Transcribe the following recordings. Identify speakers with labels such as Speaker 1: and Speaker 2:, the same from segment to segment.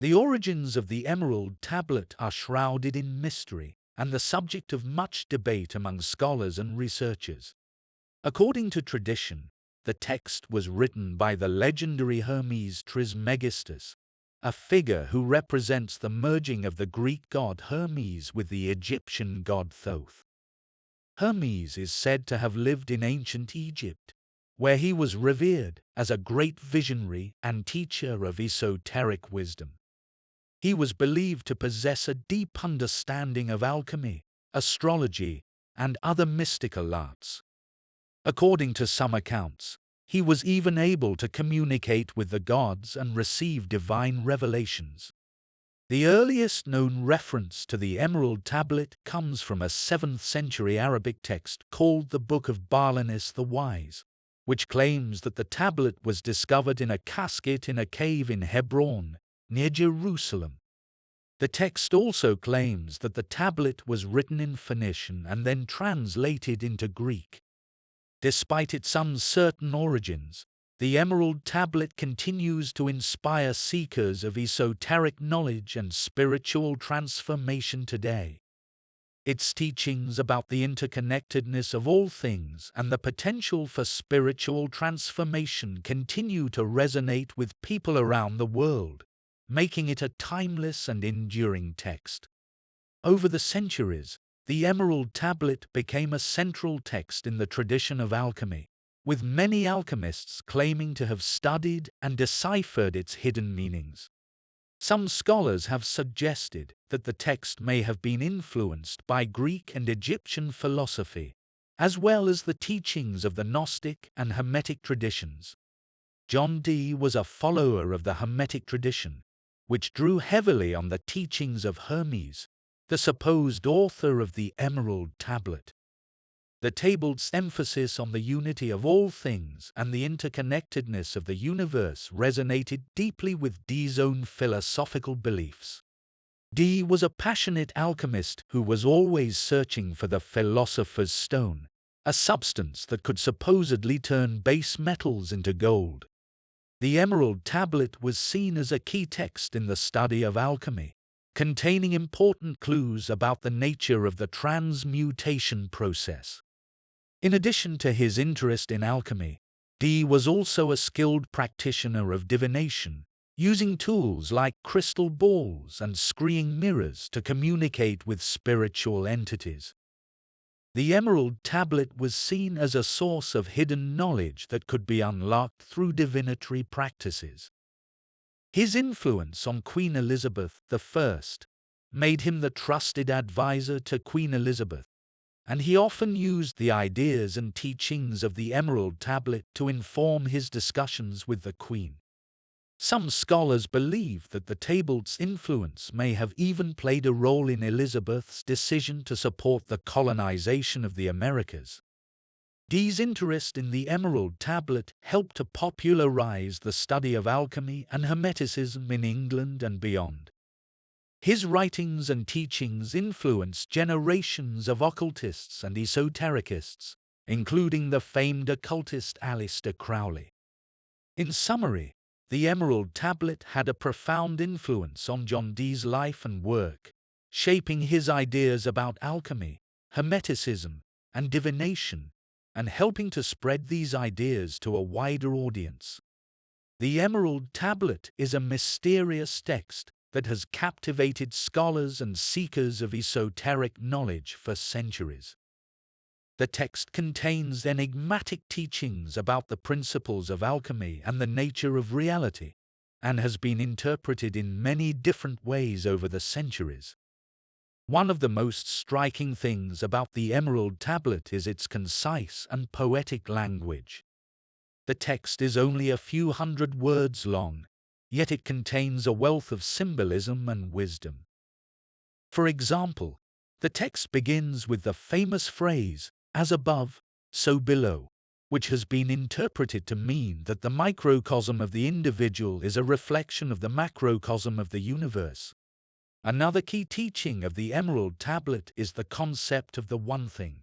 Speaker 1: The origins of the Emerald Tablet are shrouded in mystery and the subject of much debate among scholars and researchers. According to tradition, the text was written by the legendary Hermes Trismegistus, a figure who represents the merging of the Greek god Hermes with the Egyptian god Thoth. Hermes is said to have lived in ancient Egypt, where he was revered as a great visionary and teacher of esoteric wisdom. He was believed to possess a deep understanding of alchemy, astrology, and other mystical arts. According to some accounts, he was even able to communicate with the gods and receive divine revelations. The earliest known reference to the Emerald Tablet comes from a 7th century Arabic text called the Book of Barlanis the Wise, which claims that the tablet was discovered in a casket in a cave in Hebron, near Jerusalem. The text also claims that the tablet was written in Phoenician and then translated into Greek. Despite its uncertain origins, the Emerald Tablet continues to inspire seekers of esoteric knowledge and spiritual transformation today. Its teachings about the interconnectedness of all things and the potential for spiritual transformation continue to resonate with people around the world, making it a timeless and enduring text. Over the centuries, the Emerald Tablet became a central text in the tradition of alchemy, with many alchemists claiming to have studied and deciphered its hidden meanings. Some scholars have suggested that the text may have been influenced by Greek and Egyptian philosophy, as well as the teachings of the Gnostic and Hermetic traditions. John Dee was a follower of the Hermetic tradition, which drew heavily on the teachings of Hermes, the supposed author of the Emerald Tablet. The tablet's emphasis on the unity of all things and the interconnectedness of the universe resonated deeply with Dee's own philosophical beliefs. Dee was a passionate alchemist who was always searching for the philosopher's stone, a substance that could supposedly turn base metals into gold. The Emerald Tablet was seen as a key text in the study of alchemy, containing important clues about the nature of the transmutation process. In addition to his interest in alchemy, Dee was also a skilled practitioner of divination, using tools like crystal balls and scrying mirrors to communicate with spiritual entities. The Emerald Tablet was seen as a source of hidden knowledge that could be unlocked through divinatory practices. His influence on Queen Elizabeth I made him the trusted advisor to Queen Elizabeth, and he often used the ideas and teachings of the Emerald Tablet to inform his discussions with the Queen. Some scholars believe that the tablet's influence may have even played a role in Elizabeth's decision to support the colonization of the Americas. Dee's interest in the Emerald Tablet helped to popularize the study of alchemy and hermeticism in England and beyond. His writings and teachings influenced generations of occultists and esotericists, including the famed occultist Aleister Crowley. In summary, the Emerald Tablet had a profound influence on John Dee's life and work, shaping his ideas about alchemy, hermeticism, and divination, and helping to spread these ideas to a wider audience. The Emerald Tablet is a mysterious text that has captivated scholars and seekers of esoteric knowledge for centuries. The text contains enigmatic teachings about the principles of alchemy and the nature of reality, and has been interpreted in many different ways over the centuries. One of the most striking things about the Emerald Tablet is its concise and poetic language. The text is only a few hundred words long, yet it contains a wealth of symbolism and wisdom. For example, the text begins with the famous phrase, "as above, so below," which has been interpreted to mean that the microcosm of the individual is a reflection of the macrocosm of the universe. Another key teaching of the Emerald Tablet is the concept of the One Thing,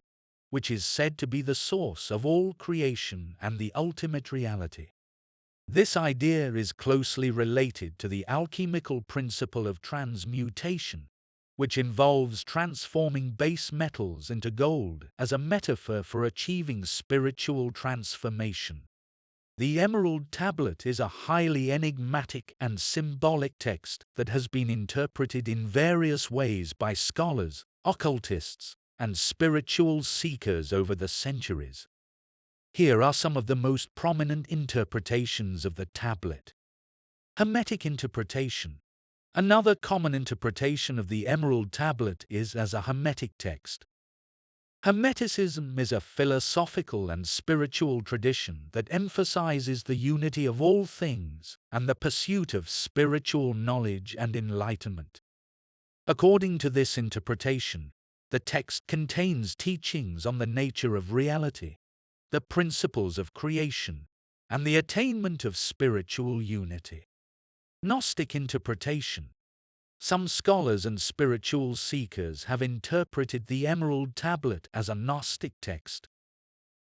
Speaker 1: which is said to be the source of all creation and the ultimate reality. This idea is closely related to the alchemical principle of transmutation, which involves transforming base metals into gold as a metaphor for achieving spiritual transformation. The Emerald Tablet is a highly enigmatic and symbolic text that has been interpreted in various ways by scholars, occultists, and spiritual seekers over the centuries. Here are some of the most prominent interpretations of the tablet. Hermetic interpretation. Another common interpretation of the Emerald Tablet is as a hermetic text. Hermeticism is a philosophical and spiritual tradition that emphasizes the unity of all things and the pursuit of spiritual knowledge and enlightenment. According to this interpretation, the text contains teachings on the nature of reality, the principles of creation, and the attainment of spiritual unity. Gnostic interpretation. Some scholars and spiritual seekers have interpreted the Emerald Tablet as a Gnostic text.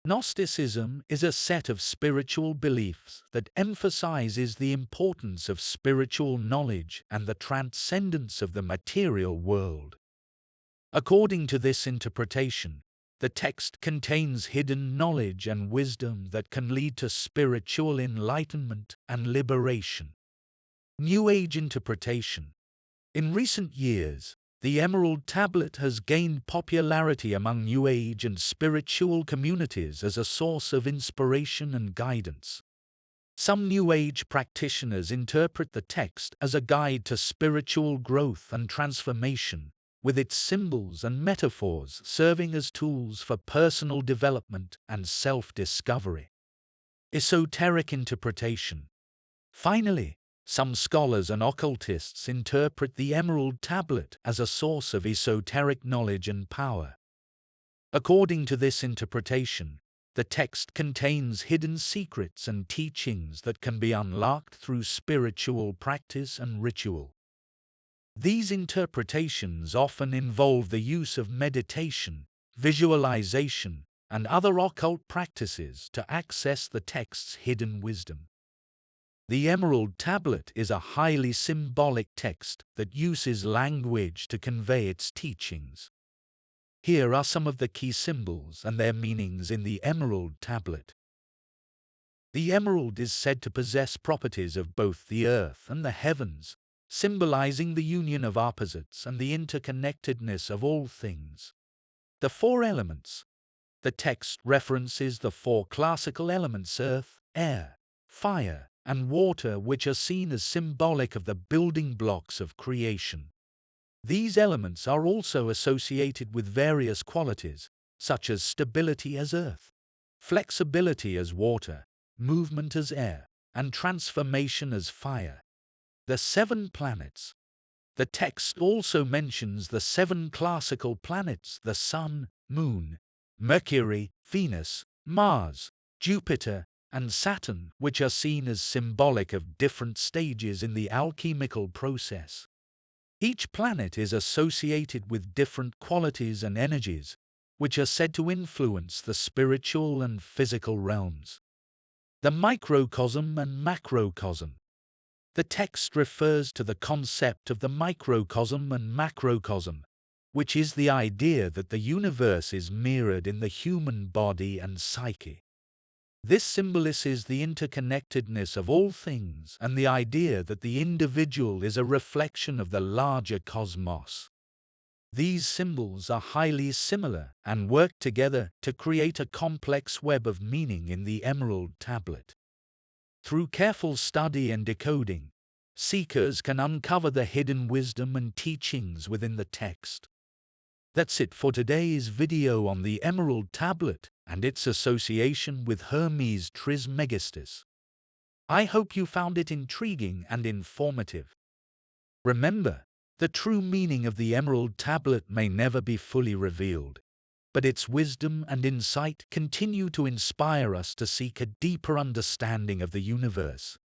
Speaker 1: Gnosticism is a set of spiritual beliefs that emphasizes the importance of spiritual knowledge and the transcendence of the material world. According to this interpretation, the text contains hidden knowledge and wisdom that can lead to spiritual enlightenment and liberation. New Age interpretation. In recent years, the Emerald Tablet has gained popularity among New Age and spiritual communities as a source of inspiration and guidance. Some New Age practitioners interpret the text as a guide to spiritual growth and transformation, with its symbols and metaphors serving as tools for personal development and self-discovery. Esoteric interpretation. Finally, some scholars and occultists interpret the Emerald Tablet as a source of esoteric knowledge and power. According to this interpretation, the text contains hidden secrets and teachings that can be unlocked through spiritual practice and ritual. These interpretations often involve the use of meditation, visualization, and other occult practices to access the text's hidden wisdom. The Emerald Tablet is a highly symbolic text that uses language to convey its teachings. Here are some of the key symbols and their meanings in the Emerald Tablet. The emerald is said to possess properties of both the earth and the heavens, symbolizing the union of opposites and the interconnectedness of all things. The four elements. The text references the four classical elements: earth, air, fire, and water, which are seen as symbolic of the building blocks of creation. These elements are also associated with various qualities, such as stability as earth, flexibility as water, movement as air, and transformation as fire. The 7 planets. The text also mentions the 7 classical planets: the Sun, Moon, Mercury, Venus, Mars, Jupiter, and Saturn, which are seen as symbolic of different stages in the alchemical process. Each planet is associated with different qualities and energies, which are said to influence the spiritual and physical realms. The microcosm and macrocosm. The text refers to the concept of the microcosm and macrocosm, which is the idea that the universe is mirrored in the human body and psyche. This symbolizes the interconnectedness of all things and the idea that the individual is a reflection of the larger cosmos. These symbols are highly similar and work together to create a complex web of meaning in the Emerald Tablet. Through careful study and decoding, seekers can uncover the hidden wisdom and teachings within the text. That's it for today's video on the Emerald Tablet and its association with Hermes Trismegistus. I hope you found it intriguing and informative. Remember, the true meaning of the Emerald Tablet may never be fully revealed, but its wisdom and insight continue to inspire us to seek a deeper understanding of the universe